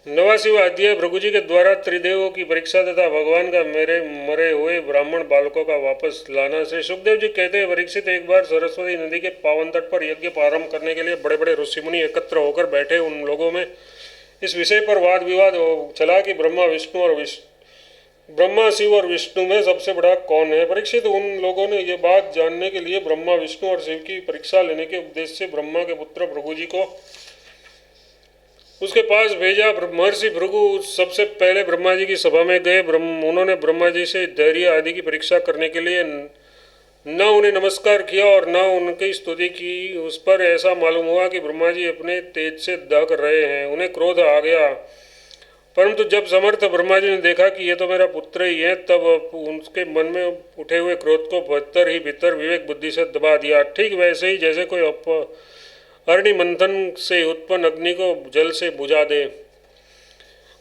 नवासीवा अध्याय भृगु जी के द्वारा त्रिदेवों की परीक्षा तथा भगवान का मेरे मरे हुए ब्राह्मण बालकों का वापस लाना। श्री सुखदेव जी कहते हैं, परीक्षित, एक बार सरस्वती नदी के पावन तट पर यज्ञ प्रारंभ करने के लिए बड़े बड़े ऋषि मुनि एकत्र होकर बैठे। उन लोगों में इस विषय पर वाद विवाद चला कि ब्रह्मा शिव और विष्णु में सबसे बड़ा कौन है। परीक्षित, उन लोगों ने ये बात जानने के लिए ब्रह्मा विष्णु और शिव की परीक्षा लेने के उद्देश्य से ब्रह्मा के पुत्र भृगु जी को उसके पास भेजा। महर्षि भृगु सबसे पहले ब्रह्मा जी की सभा में गए। उन्होंने ब्रह्मा जी से धैर्य आदि की परीक्षा करने के लिए न उन्हें नमस्कार किया और न उनकी स्तुति की। उस पर ऐसा मालूम हुआ कि ब्रह्मा जी अपने तेज से दहक रहे हैं। उन्हें क्रोध आ गया, परंतु जब समर्थ ब्रह्मा जी ने देखा कि ये तो मेरा पुत्र ही है, तब उनके मन में उठे हुए क्रोध को भीतर ही भीतर विवेक बुद्धि से दबा दिया। ठीक वैसे ही जैसे कोई अरणि मंथन से उत्पन्न अग्नि को जल से बुझा दे।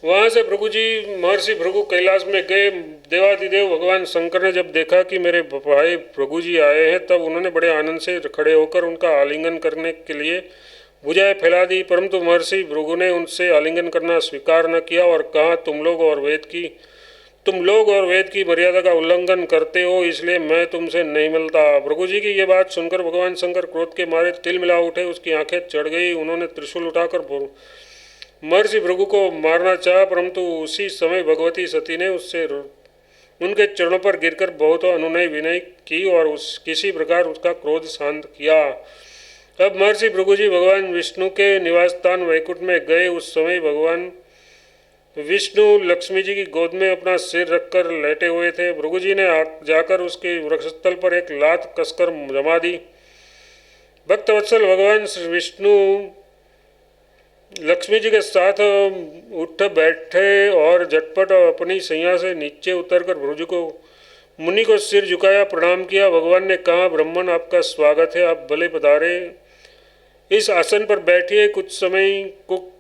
वहाँ से महर्षि भृगु कैलाश में गए। देवादिदेव भगवान शंकर ने जब देखा कि मेरे भाई भृगु जी आए हैं, तब उन्होंने बड़े आनंद से खड़े होकर उनका आलिंगन करने के लिए भुजाएं फैला दी, परंतु महर्षि भृगु ने उनसे आलिंगन करना स्वीकार न किया और कहा, तुम लोग और वेद की मर्यादा का उल्लंघन करते हो, इसलिए मैं तुमसे नहीं मिलता। भृगु जी की ये बात सुनकर भगवान शंकर क्रोध के मारे तिल मिला उठे। उसकी आंखें चढ़ गई। उन्होंने त्रिशूल उठाकर महर्षि भृगु को मारना चाहा, परंतु उसी समय भगवती सती ने उनके चरणों पर गिरकर बहुत अनुनय विनय की और किसी प्रकार उसका क्रोध शांत किया। अब महर्षि भृगु जी भगवान विष्णु के निवास स्थान वैकुंठ में गए। उस समय भगवान विष्णु लक्ष्मी जी की गोद में अपना सिर रखकर लेटे हुए थे। भृगु जी ने जाकर उसके वृक्षस्थल पर एक लात कसकर जमा दी। भक्तवत्सल भगवान विष्णु लक्ष्मी जी के साथ उठ बैठे और झटपट अपनी सैया से नीचे उतरकर मुनि को सिर झुकाया, प्रणाम किया। भगवान ने कहा, ब्राह्मण, आपका स्वागत है, आप भले पधारे। इस आसन पर बैठिए,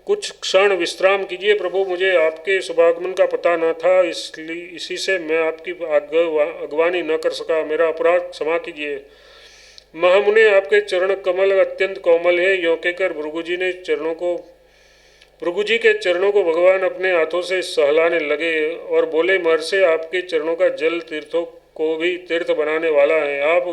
कुछ क्षण विश्राम कीजिए। प्रभु, मुझे आपके शुभागमन का पता न था, इसलिए इसी से मैं आपकी अगवानी न कर सका। मेरा अपराध क्षमा कीजिए। महामुने, आपके चरण कमल अत्यंत कोमल है। यों कहकर भृगु जी के चरणों को भगवान अपने हाथों से सहलाने लगे और बोले, महर्षि, आपके चरणों का जल तीर्थों को भी तीर्थ बनाने वाला है। आप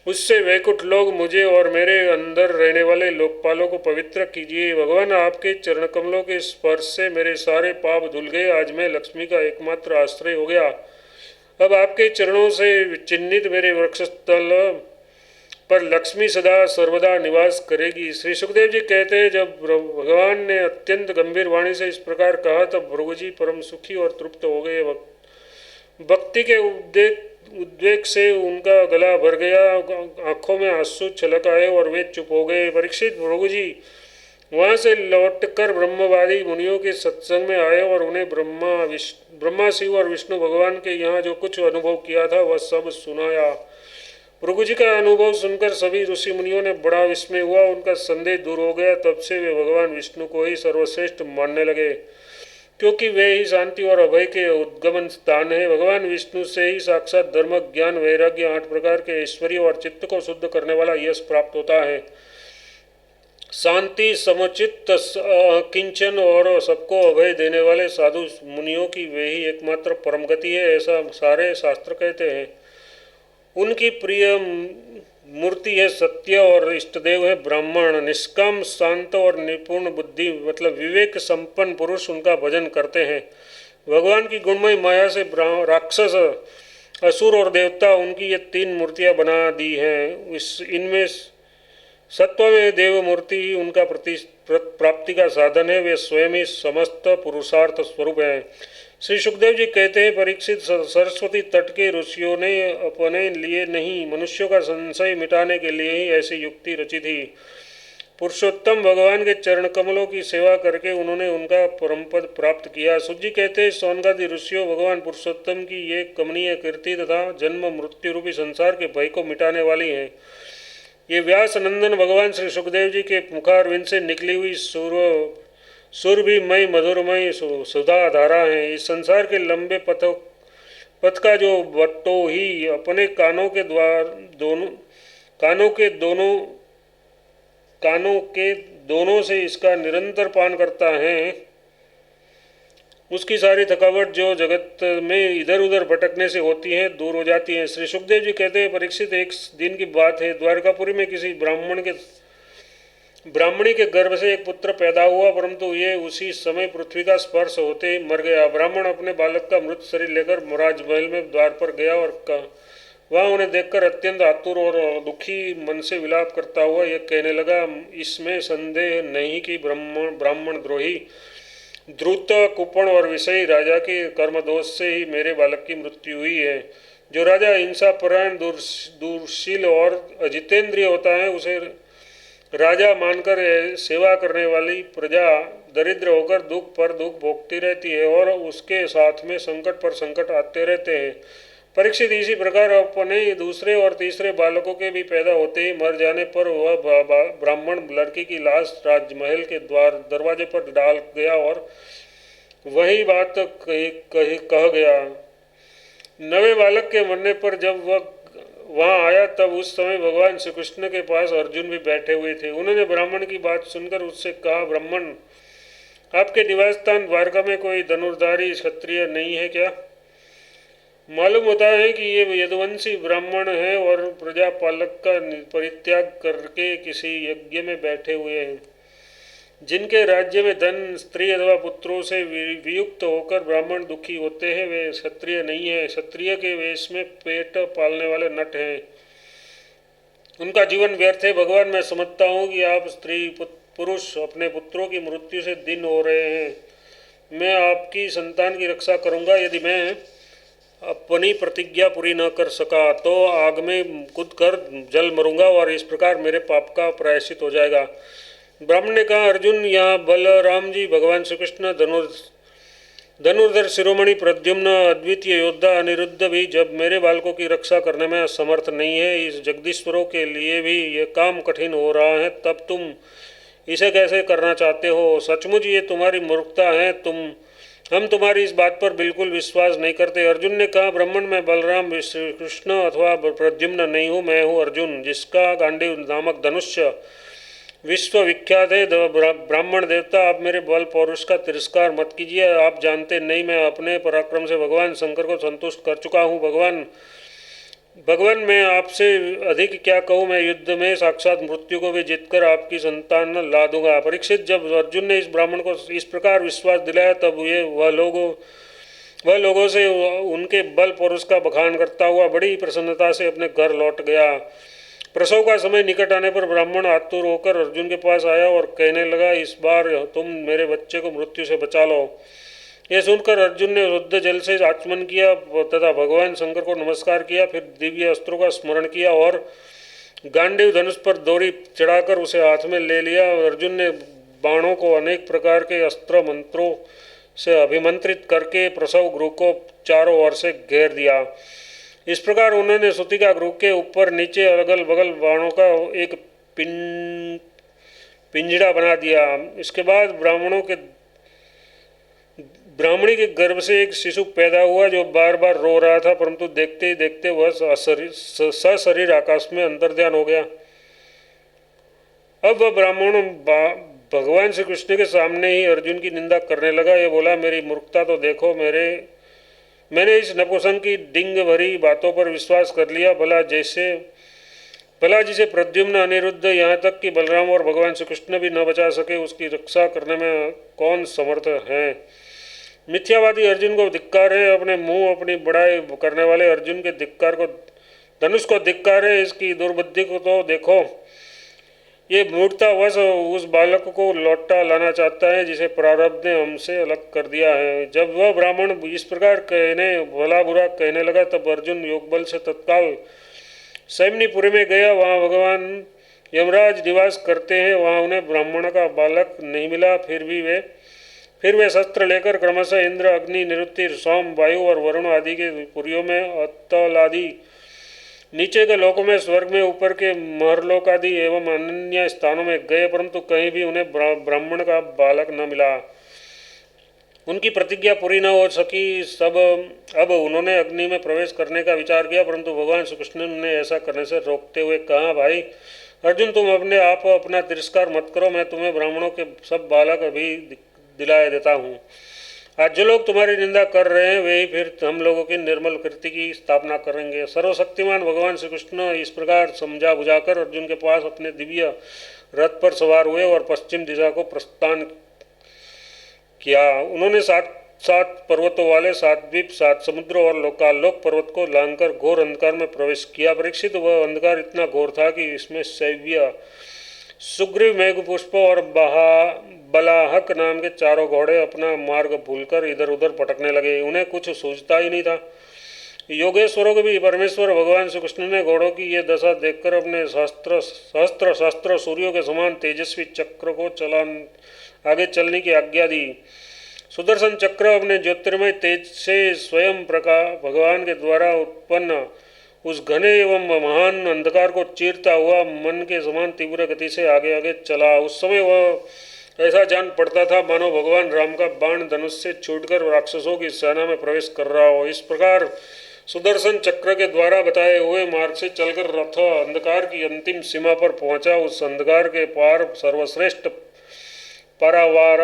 उससे वैकुंठ लोग, मुझे और मेरे अंदर रहने वाले लोकपालों को पवित्र कीजिए। भगवान, आपके चरण कमलों के स्पर्श से मेरे सारे पाप धुल गए। आज मैं लक्ष्मी का एकमात्र आश्रय हो गया। अब आपके चरणों से चिन्हित मेरे वक्षस्थल पर लक्ष्मी सदा सर्वदा निवास करेगी। श्री सुखदेव जी कहते हैं, जब भगवान ने अत्यंत गंभीर वाणी से इस प्रकार कहा, तब भृगु जी परम सुखी और तृप्त हो गए। भक्ति के उद्वेग से उनका गला भर गया, आंखों में आंसू छलक आए और वे चुप हो गए। परीक्षित, भृगु जी वहाँ से लौटकर ब्रह्मवादी मुनियों के सत्संग में आए और उन्हें ब्रह्मा शिव और विष्णु भगवान के यहाँ जो कुछ अनुभव किया था वह सब सुनाया। भृगु जी का अनुभव सुनकर सभी ऋषि मुनियों ने बड़ा विस्मय हुआ। उनका संदेह दूर हो गया। तब से वे भगवान विष्णु को ही सर्वश्रेष्ठ मानने लगे, क्योंकि वे ही शांति और अभय के उद्गमन स्थान है। भगवान विष्णु से ही साक्षात धर्म, ज्ञान, वैराग्य, 8 प्रकार के ऐश्वर्य और चित्त को शुद्ध करने वाला यश प्राप्त होता है। शांति, समचित्त, किंचन और सबको अभय देने वाले साधु मुनियों की वे ही एकमात्र परम गति है, ऐसा सारे शास्त्र कहते हैं। उनकी प्रिय मूर्ति है सत्य और इष्टदेव है ब्राह्मण। निष्काम, शांत और निपुण बुद्धि मतलब विवेक संपन्न पुरुष उनका भजन करते हैं। भगवान की गुणमय माया से राक्षस, असुर और देवता उनकी ये 3 मूर्तियां बना दी हैं। इनमें सत्व में देव मूर्ति ही उनका प्राप्ति का साधन है। वे स्वयं ही समस्त पुरुषार्थ स्वरूप हैं। श्री सुखदेव जी कहते हैं, परीक्षित, सरस्वती तट के ऋषियों ने अपने लिए नहीं, मनुष्यों का संशय मिटाने के लिए ही ऐसी युक्ति रची थी। पुरुषोत्तम भगवान के चरण कमलों की सेवा करके उन्होंने उनका परमपद प्राप्त किया। सुत जी कहते हैं, सौनकादि ऋषियों भगवान पुरुषोत्तम की ये कमनीय कीर्ति तथा जन्म मृत्यु रूपी संसार के भय को मिटाने वाली है। ये व्यास नंदन भगवान श्री सुखदेव जी के मुखारविंद से निकली हुई सुरभिमय मधुरमय सुधा धारा है। इस संसार के लंबे पथ का जो बट्टो ही अपने कानों के दोनों से इसका निरंतर पान करता है उसकी सारी थकावट जो जगत में इधर उधर भटकने से होती है दूर हो जाती है। श्री सुखदेव जी कहते हैं, परीक्षित, एक दिन की बात है, द्वारकापुरी में किसी ब्राह्मणी के गर्भ से एक पुत्र पैदा हुआ, परंतु ये उसी समय पृथ्वी का स्पर्श होते ही मर गया। ब्राह्मण अपने बालक का मृत शरीर लेकर राजमहल में द्वार पर गया और वहाँ उन्हें देखकर अत्यंत आतुर और दुखी मन से विलाप करता हुआ यह कहने लगा, इसमें संदेह नहीं कि ब्राह्मण द्रोही द्रुत कुपण और विषयी राजा के कर्म दोष से ही मेरे बालक की मृत्यु हुई है। जो राजा हिंसा परायण दूरशील और अजितेंद्रिय होता है उसे राजा मानकर सेवा करने वाली प्रजा दरिद्र होकर दुख पर दुख भोगती रहती है और उसके साथ में संकट पर संकट आते रहते हैं। परीक्षित, इसी प्रकार अपने दूसरे और तीसरे बालकों के भी पैदा होते ही मर जाने पर वह ब्राह्मण लड़की की लाश राजमहल के दरवाजे पर डाल गया और वही बात कह गया। नवे बालक के मरने पर जब वह वहाँ आया तब उस समय भगवान श्री कृष्ण के पास अर्जुन भी बैठे हुए थे। उन्होंने ब्राह्मण की बात सुनकर उससे कहा, ब्राह्मण, आपके निवास स्थान द्वारका में कोई धनुर्धारी क्षत्रिय नहीं है क्या? मालूम होता है कि ये यदुवंशी ब्राह्मण है और प्रजापालक का परित्याग करके किसी यज्ञ में बैठे हुए हैं। जिनके राज्य में धन, स्त्री अथवा पुत्रों से वियुक्त होकर ब्राह्मण दुखी होते हैं वे क्षत्रिय नहीं है। क्षत्रिय के वेश में पेट पालने वाले नट हैं, उनका जीवन व्यर्थ है। भगवान, मैं समझता हूँ कि आप स्त्री पुरुष अपने पुत्रों की मृत्यु से दिन हो रहे हैं। मैं आपकी संतान की रक्षा करूँगा। यदि मैं अपनी प्रतिज्ञा पूरी न कर सका तो आग में कूदकर जल मरूंगा और इस प्रकार मेरे पाप का प्रायश्चित हो जाएगा। ब्राह्मण ने कहा, अर्जुन, यहाँ बलराम जी, भगवान श्री कृष्ण, धनुर्धर शिरोमणि प्रद्युम्न, अद्वितीय योद्धा अनिरुद्ध भी जब मेरे बालकों की रक्षा करने में असमर्थ नहीं है, इस जगदीश्वरों के लिए भी ये काम कठिन हो रहा है, तब तुम इसे कैसे करना चाहते हो? सचमुच ये तुम्हारी मूर्खता है। हम तुम्हारी इस बात पर बिल्कुल विश्वास नहीं करते। अर्जुन ने कहा, ब्राह्मण, मैं बलराम, श्री कृष्ण अथवा प्रद्युम्न नहीं हूँ, मैं हूँ अर्जुन, जिसका गांडीव नामक धनुष्य विश्व विख्यात है। ब्राह्मण देवता, आप मेरे बल पौरुष का तिरस्कार मत कीजिए। आप जानते नहीं, मैं अपने पराक्रम से भगवान शंकर को संतुष्ट कर चुका हूँ। भगवान, मैं आपसे अधिक क्या कहूँ? मैं युद्ध में साक्षात मृत्यु को भी जीतकर आपकी संतान ला दूंगा। परीक्षित, जब अर्जुन ने इस ब्राह्मण को इस प्रकार विश्वास दिलाया तब वह लोगों से उनके बल पौरुष का बखान करता हुआ बड़ी प्रसन्नता से अपने घर लौट गया। प्रसव का समय निकट आने पर ब्राह्मण आतुर होकर अर्जुन के पास आया और कहने लगा, इस बार तुम मेरे बच्चे को मृत्यु से बचा लो। यह सुनकर अर्जुन ने शुद्ध जल से आचमन किया तथा भगवान शंकर को नमस्कार किया। फिर दिव्य अस्त्रों का स्मरण किया और गांडीव धनुष पर डोरी चढ़ाकर उसे हाथ में ले लिया। अर्जुन ने बाणों को अनेक प्रकार के अस्त्र मंत्रों से अभिमंत्रित करके प्रसव गृह को चारों ओर से घेर दिया। इस प्रकार उन्होंने सूतिका गृह के ऊपर नीचे अगल बगल बाणों का एक पिंजड़ा बना दिया। इसके बाद ब्राह्मणी के गर्भ से एक शिशु पैदा हुआ जो बार बार रो रहा था, परंतु देखते ही देखते वह सशरीर आकाश में अंतर्ध्यान हो गया। अब वह ब्राह्मण भगवान श्री कृष्ण के सामने ही अर्जुन की निंदा करने लगा। ये बोला, मेरी मूर्खता तो देखो, मैंने इस नपुंसक की डिंग भरी बातों पर विश्वास कर लिया। भला जिसे प्रद्युम्न, अनिरुद्ध, यहाँ तक कि बलराम और भगवान श्री कृष्ण भी न बचा सके, उसकी रक्षा करने में कौन समर्थ है? मिथ्यावादी अर्जुन को धिक्कार है। अपने मुंह अपनी बड़ाई करने वाले अर्जुन के धनुष को धिक्कार है। इसकी दुर्बुद्धि को तो देखो। ये मूर्खतावश उस बालक को लौटा लाना चाहता है जिसे प्रारब्ध ने हमसे अलग कर दिया है। जब वह ब्राह्मण इस प्रकार भला बुरा कहने लगा तब अर्जुन योगबल से तत्काल सैमनीपुरी में गया। वहाँ भगवान यमराज निवास करते हैं। वहाँ उन्हें ब्राह्मण का बालक नहीं मिला। फिर वे शस्त्र लेकर क्रमशः इंद्र, अग्नि, निरुति, सोम, वायु और वरुण आदि के पुरियों में, अतल आदि नीचे के लोकों में, स्वर्ग में, ऊपर के महरलोक आदि एवं अन्य स्थानों में गए, परंतु कहीं भी उन्हें ब्राह्मण का बालक न मिला। उनकी प्रतिज्ञा पूरी न हो सकी। अब उन्होंने अग्नि में प्रवेश करने का विचार किया, परंतु भगवान श्री कृष्ण ने ऐसा करने से रोकते हुए कहा, भाई, अर्जुन तुम अपने आप अपना तिरस्कार मत करो, मैं तुम्हें ब्राह्मणों के सब बालक अभी दिलाए देता हूँ। आज जो लोग तुम्हारी निंदा कर रहे हैं वे ही फिर हम लोगों की निर्मल कृति की स्थापना करेंगे। सर्वशक्तिमान भगवान श्री कृष्ण इस प्रकार समझा बुझाकर अर्जुन के पास अपने दिव्य रथ पर सवार हुए और पश्चिम दिशा को प्रस्थान किया। उन्होंने सात सात पर्वतों वाले 7 द्वीप 7 समुद्र और लोकालोक पर्वत को लांघकर घोर अंधकार में प्रवेश किया। परीक्षित वह अंधकार इतना घोर था कि इसमें शैव्य, सुग्रीव, मेघपुष्प और बलाहक नाम के 4 घोड़े अपना मार्ग भूलकर इधर उधर भटकने लगे। उन्हें कुछ सूझता ही नहीं था। योगेश्वरों के भी परमेश्वर भगवान श्री कृष्ण ने घोड़ों की ये दशा देखकर अपने सहस्त्र शास्त्र सूर्यों के समान तेजस्वी चक्र को आगे चलने की आज्ञा दी। सुदर्शन चक्र अपने ज्योतिर्मय तेज से स्वयं प्रकाश भगवान के द्वारा उत्पन्न उस घने एवं महान अंधकार को चीरता हुआ मन के समान तीव्र गति से आगे आगे चला। उस समय वह ऐसा जान पड़ता था मानो भगवान राम का बाण धनुष से छूटकर राक्षसों की सेना में प्रवेश कर रहा हो। इस प्रकार सुदर्शन चक्र के द्वारा बताए हुए मार्ग से चलकर रथ अंधकार की अंतिम सीमा पर पहुंचा। उस अंधकार के पार सर्वश्रेष्ठ परावार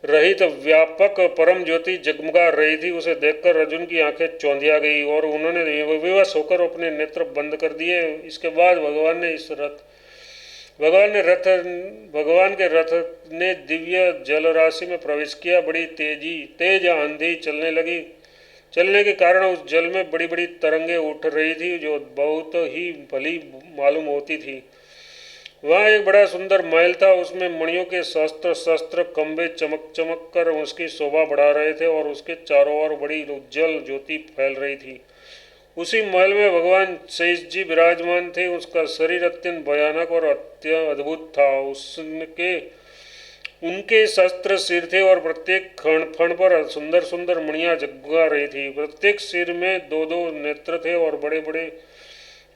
रहित व्यापक परम ज्योति जगमगा रही थी। उसे देखकर अर्जुन की आंखें चौंधिया गई और उन्होंने विवश होकर अपने नेत्र बंद कर दिए। इसके बाद भगवान के रथ ने दिव्य जलराशि में प्रवेश किया। बड़ी तेज आंधी चलने लगी। चलने के कारण उस जल में बड़ी बड़ी तरंगें उठ रही थी जो बहुत ही भली मालूम होती थी। वहाँ एक बड़ा सुंदर महल था। उसमें मणियों के शस्त्र खंभे चमक चमक कर उसकी शोभा बढ़ा रहे थे और उसके चारों ओर बड़ी उज्जवल ज्योति फैल रही थी। उसी महल में भगवान शेष जी विराजमान थे। उसका शरीर अत्यंत भयानक और अत्यंत अद्भुत था। उनके शस्त्र सिर थे और प्रत्येक फण पर सुंदर सुंदर मणियाँ जगमगा रही थी। प्रत्येक सिर में 2-2 नेत्र थे और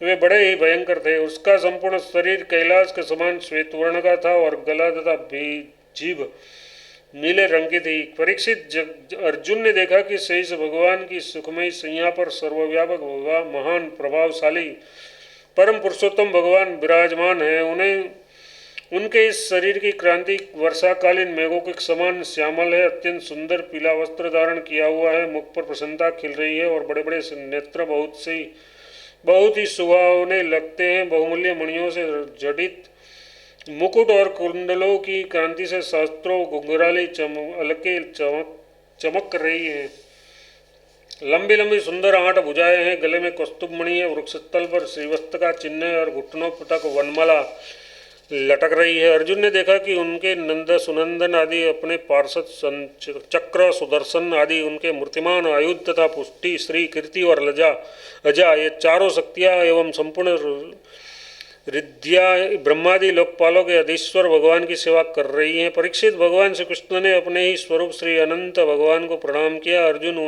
वे बड़े ही भयंकर थे। उसका संपूर्ण शरीर कैलाश के समान श्वेत वर्ण का था और गला तथा जीभ नीले रंग की थी। परीक्षित अर्जुन ने देखा कि शेष भगवान की सुखमयी सैया पर सर्वव्यापक महान प्रभावशाली परम पुरुषोत्तम भगवान विराजमान है। उनके इस शरीर की क्रांति वर्षाकालीन मेघों के समान श्यामल है। अत्यंत सुंदर पीला वस्त्र धारण किया हुआ है। मुख पर प्रसन्नता खिल रही है और बड़े बड़े नेत्र बहुत ही सुहावने लगते हैं। बहुमूल्य मणियों से जड़ित मुकुट और कुंडलों की कांति से शास्त्रों घुंघराली चमक रही है। लंबी लंबी सुंदर 8 भुजाएं हैं। गले में कौस्तुभ मणि है। वृक्षस्थल पर श्रीवस्त्र का चिन्ह है और घुटनों तक वनमाला लटक रही है। अर्जुन ने देखा कि उनके सुनंदन आदि अपने पार्षद चक्र सुदर्शन आदि उनके मूर्तिमान आयुध तथा पुष्टि श्री कीर्ति और अजा ये चारों शक्तियाँ एवं संपूर्ण रिद्धिया ब्रह्मादि लोकपालों के अधीश्वर भगवान की सेवा कर रही हैं। परीक्षित भगवान श्री कृष्ण ने अपने ही स्वरूप श्री अनंत भगवान को प्रणाम किया। अर्जुन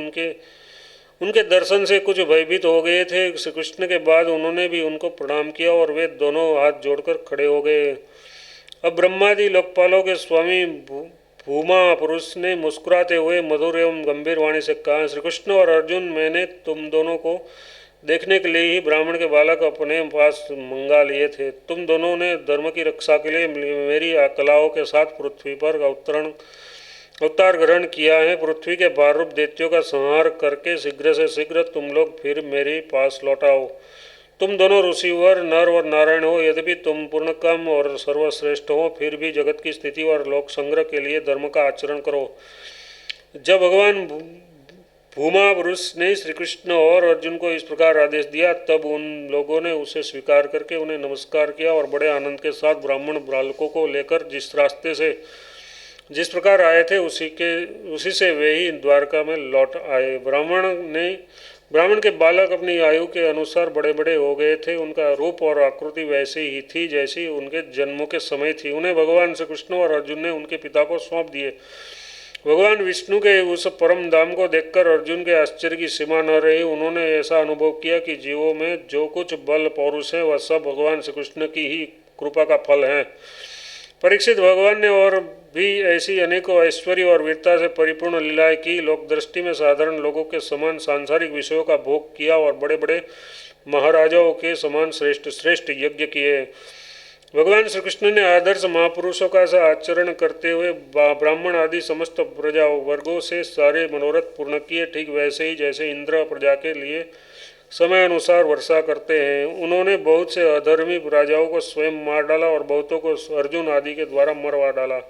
उनके दर्शन से कुछ भयभीत हो गए थे। श्री कृष्ण के बाद उन्होंने भी उनको प्रणाम किया और वे दोनों हाथ जोड़कर खड़े हो गए। अब ब्रह्मादि लोकपालों के स्वामी भूमा पुरुष ने मुस्कुराते हुए मधुर एवं गंभीर वाणी से कहा, श्री कृष्ण और अर्जुन, मैंने तुम दोनों को देखने के लिए ही ब्राह्मण के बालक अपने पास मंगा लिए थे। तुम दोनों ने धर्म की रक्षा के लिए मेरी कलाओं के साथ पृथ्वी पर अवतार ग्रहण किया है। पृथ्वी के भाररूप दैत्यों का संहार करके शीघ्र से शीघ्र तुम लोग फिर मेरे पास लौट आओ। तुम दोनों ऋषिवर नर और नारायण हो। यद्यपि तुम पूर्णकाम और सर्वश्रेष्ठ हो, फिर भी जगत की स्थिति और लोक संग्रह के लिए धर्म का आचरण करो। जब भगवान भूमा पुरुष ने श्री कृष्ण और अर्जुन को इस प्रकार आदेश दिया, तब उन लोगों ने उसे स्वीकार करके उन्हें नमस्कार किया और बड़े आनंद के साथ ब्राह्मण बालकों को लेकर जिस रास्ते से जिस प्रकार आए थे उसी से वे ही द्वारका में लौट आए। ब्राह्मण के बालक अपनी आयु के अनुसार बड़े बड़े हो गए थे। उनका रूप और आकृति वैसी ही थी जैसी उनके जन्मों के समय थी। उन्हें भगवान श्री कृष्ण और अर्जुन ने उनके पिता को सौंप दिए। भगवान विष्णु के उस परम धाम को देखकर अर्जुन के आश्चर्य की सीमा न रही। उन्होंने ऐसा अनुभव किया कि जीवों में जो कुछ बल पौरुष है वह सब भगवान श्री कृष्ण की ही कृपा का फल है। परीक्षित, भगवान ने और भी ऐसी अनेकों ऐश्वर्य और वीरता से परिपूर्ण लीलाएं की। लोक दृष्टि में साधारण लोगों के समान सांसारिक विषयों का भोग किया और बड़े बड़े महाराजाओं के समान श्रेष्ठ श्रेष्ठ यज्ञ किए। भगवान श्री कृष्ण ने आदर्श महापुरुषों का सा आचरण करते हुए ब्राह्मण आदि समस्त प्रजा वर्गों से सारे मनोरथ पूर्ण किए। ठीक वैसे ही जैसे इंद्र प्रजा के लिए समय अनुसार वर्षा करते हैं, उन्होंने बहुत से अधर्मी राजाओं को स्वयं मार डाला और बहुतों को अर्जुन आदि के द्वारा मरवा डाला।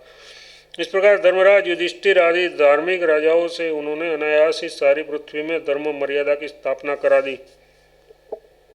इस प्रकार धर्मराज युधिष्ठिर आदि धार्मिक राजाओं से उन्होंने अनायास ही सारी पृथ्वी में धर्म मर्यादा की स्थापना करा दी।